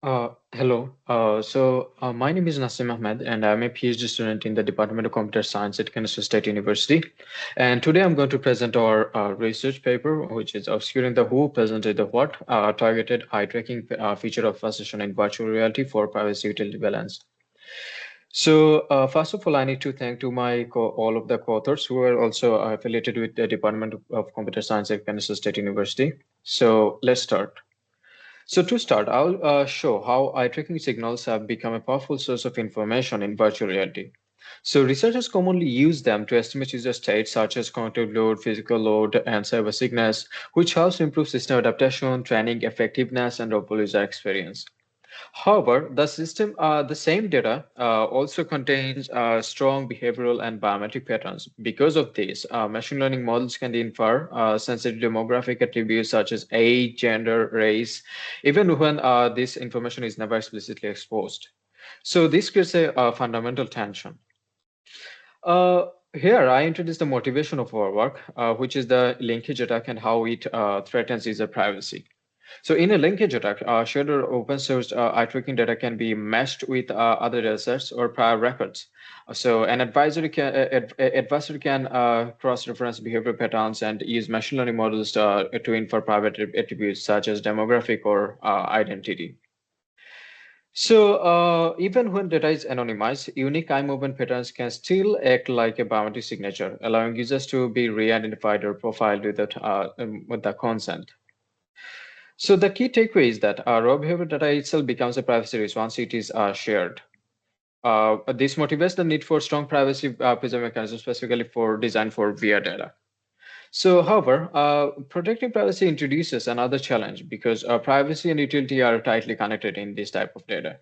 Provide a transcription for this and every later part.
Hello. My name is Nasim Ahmed, and I'm a PhD student in the Department of Computer Science at Kennesaw State University. And today I'm going to present our research paper, which is obscuring the who presented the what targeted eye tracking feature of obfuscation in virtual reality for privacy utility balance. First of all, I need to thank to my all of the co-authors who are also affiliated with the Department of Computer Science at Kennesaw State University. So let's start. So to start, I'll show how eye tracking signals have become a powerful source of information in virtual reality. So researchers commonly use them to estimate user states such as cognitive load, physical load, and cybersickness, which helps improve system adaptation, training effectiveness, and overall user experience. However, the same data also contains strong behavioral and biometric patterns. Because of this, machine learning models can infer sensitive demographic attributes such as age, gender, race, even when this information is never explicitly exposed. So this creates a fundamental tension. Here, I introduce the motivation of our work, which is the linkage attack and how it threatens user privacy. So in a linkage attack, shared or open source eye tracking data can be meshed with other datasets or prior records. So an adversary can cross-reference behavior patterns and use machine learning models to infer private attributes such as demographic or identity. Even when data is anonymized, unique eye movement patterns can still act like a biometric signature, allowing users to be re-identified or profiled with the consent. So the key takeaway is that raw behavior data itself becomes a privacy risk once it is shared. This motivates the need for strong privacy preservation mechanisms, specifically for design for VR data. So, however, protecting privacy introduces another challenge because privacy and utility are tightly connected in this type of data.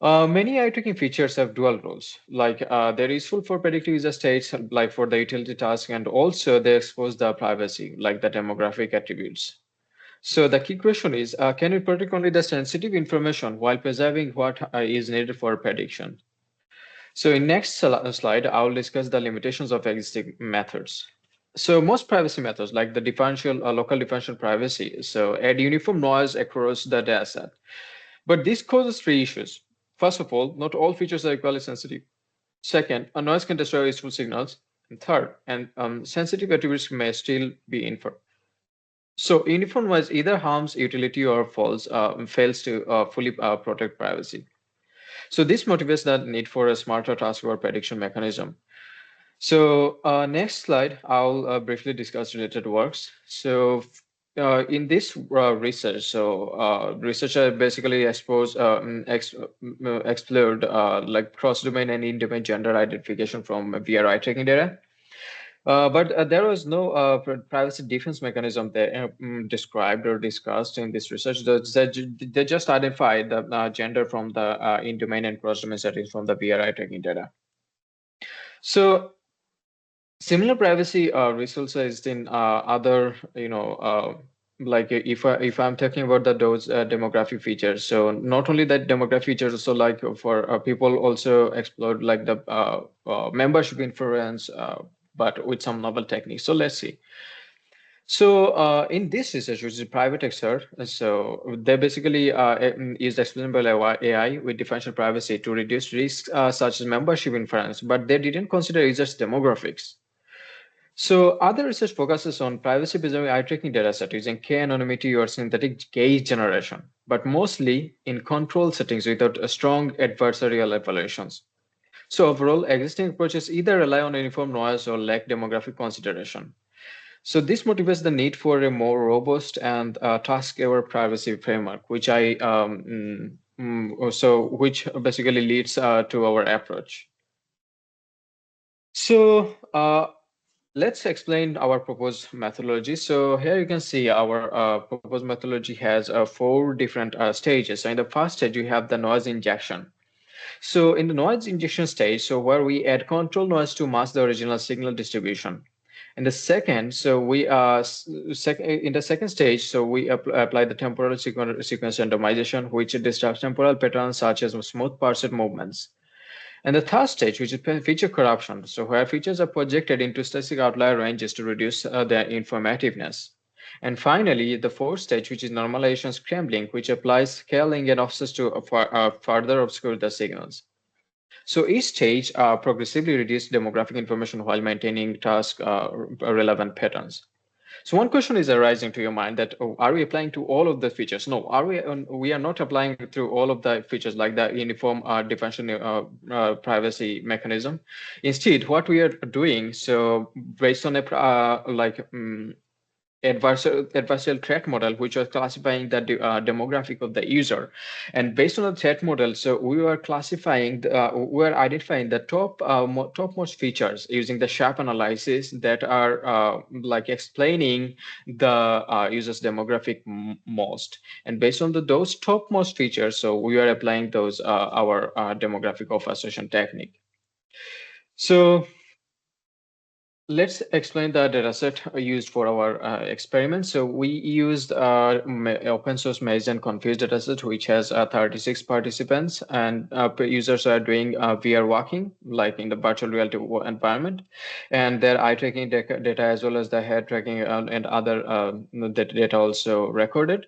Many eye tracking features have dual roles, like they're useful for predictive user states, like for the utility task, and also they expose the privacy, like the demographic attributes. So the key question is, can we protect only the sensitive information while preserving what is needed for prediction? So in next slide, I will discuss the limitations of existing methods. So most privacy methods, like the differential, local differential privacy, so add uniform noise across the dataset. But this causes three issues. First of all, not all features are equally sensitive. Second, a noise can destroy useful signals. And third, and sensitive attributes may still be inferred. So uniform noise either harms utility or fails to fully protect privacy. So this motivates the need for a smarter task or prediction mechanism. So next slide, I'll briefly discuss related works. In this research, researcher basically explored like cross-domain and in-domain gender identification from VR eye tracking data. But there was no privacy defense mechanism there described or discussed in this research. They just identified the gender from the in-domain and cross-domain settings from the VRI tracking data. So similar privacy results is in other, like if I'm talking about those demographic features. So not only that demographic features, also like for people also explored like the membership inference, but with some novel techniques. So let's see. In this research, which is a private excerpt, so they basically used explainable AI with differential privacy to reduce risks such as membership inference, but they didn't consider users' demographics. So other research focuses on privacy preserving eye tracking dataset using k-anonymity or synthetic gaze generation, but mostly in control settings without a strong adversarial evaluations. So overall, existing approaches either rely on uniform noise or lack demographic consideration. So this motivates the need for a more robust and task-aware privacy framework, which basically leads to our approach. So let's explain our proposed methodology. So here you can see our proposed methodology has four different stages. So in the first stage, you have the noise injection. So in the noise injection stage, so where we add control noise to mask the original signal distribution. In the second, so we in the second stage, so we apply the temporal sequence randomization, which disrupts temporal patterns such as smooth parsed movements. And the third stage, which is feature corruption, so where features are projected into static outlier ranges to reduce their informativeness. And finally, the fourth stage, which is normalization scrambling, which applies scaling and offsets to further obscure the signals. So each stage progressively reduces demographic information while maintaining task relevant patterns. So one question is arising to your mind that are we applying to all of the features? No, we are not applying through all of the features like the uniform differential privacy mechanism. Instead, what we are doing, so based on a adversarial threat model, which was classifying the demographic of the user. And based on the threat model, so we were classifying, we were identifying the topmost features using the sharp analysis that are like explaining the user's demographic most. And based on those topmost features, so we are applying those our demographic obfuscation technique. So let's explain the dataset used for our experiment. So we used open source maze and confused dataset, which has 36 participants, and users are doing VR walking, like in the virtual reality environment, and their eye tracking data as well as the head tracking and other data also recorded.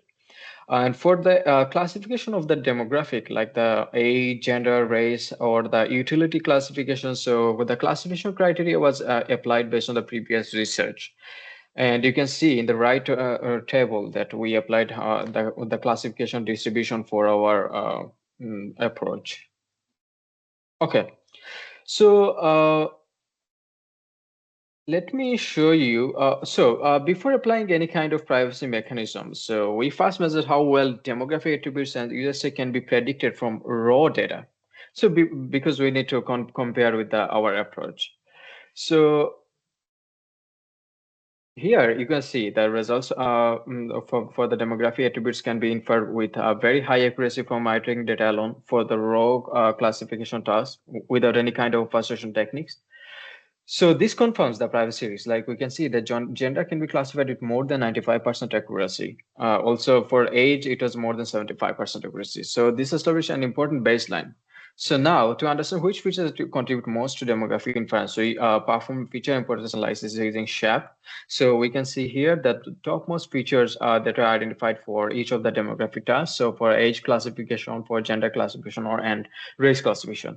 And for the classification of the demographic, like the age, gender, race, or the utility classification, so with the classification criteria was applied based on the previous research. And you can see in the right table that we applied the classification distribution for our approach. Okay, so let me show you. Before applying any kind of privacy mechanism, so we first measured how well demographic attributes and user state can be predicted from raw data. So because we need to compare with our approach. So here you can see the results for the demographic attributes can be inferred with very high accuracy from eye tracking data alone for the raw classification task without any kind of obfuscation techniques. So this confirms the privacy risk. Like we can see that gender can be classified with more than 95% accuracy. Also for age, it was more than 75% accuracy. So this established an important baseline. So now to understand which features contribute most to demographic inference, so we perform feature importance analysis using SHAP. So we can see here that the topmost features that are identified for each of the demographic tasks. So for age classification, for gender classification, and race classification.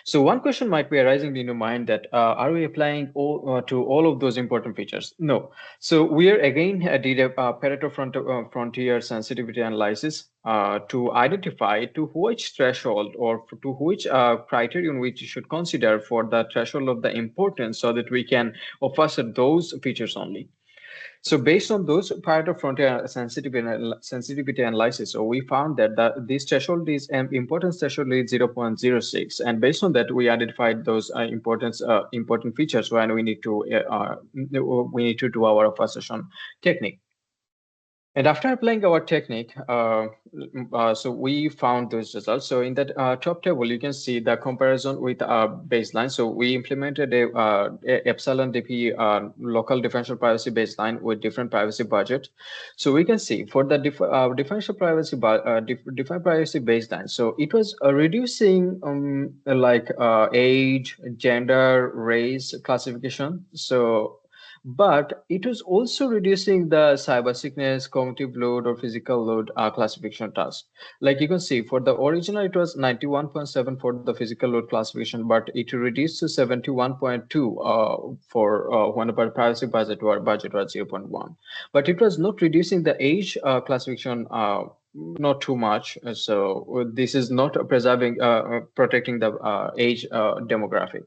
So one question might be arising in your mind that are we applying to all of those important features? No. So we are again did a Pareto frontier sensitivity analysis to identify to which threshold or to which criterion which you should consider for the threshold of the importance so that we can offer those features only. So based on those part of frontier sensitivity analysis, so we found that this threshold is importance threshold is 0.06, and based on that, we identified those important features when we need to do our obfuscation technique. And after applying our technique, so we found those results. So in that top table, you can see the comparison with baseline. So we implemented a epsilon DP local differential privacy baseline with different privacy budget. So we can see for the differential privacy different privacy baseline. So it was reducing age, gender, race classification. So but it was also reducing the cyber sickness, cognitive load, or physical load classification task. Like you can see, for the original, it was 91.7 for the physical load classification, but it reduced to 71.2 for when the privacy budget was 0.1. But it was not reducing the age classification not too much. So this is not preserving, protecting the age demographic.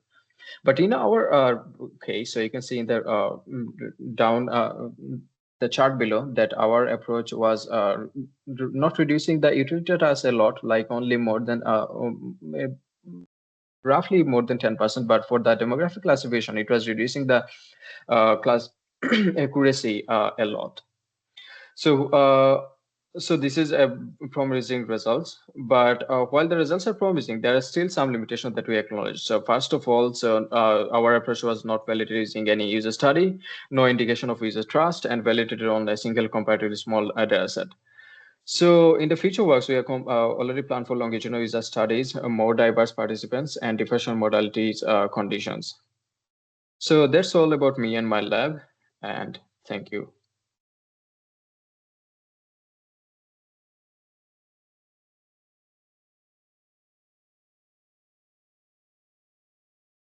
But in our case, so you can see in the down the chart below that our approach was not reducing the utility task a lot, like only more than roughly more than 10%. But for the demographic classification, it was reducing the class accuracy a lot. So, so this is a promising results, but while the results are promising, there are still some limitations that we acknowledge. So first of all, so our approach was not validated using any user study, no indication of user trust, and validated on a single comparatively small data set. So in the future works, we are already planned for longitudinal user studies, more diverse participants, and differential modalities conditions. So that's all about me and my lab, and thank you.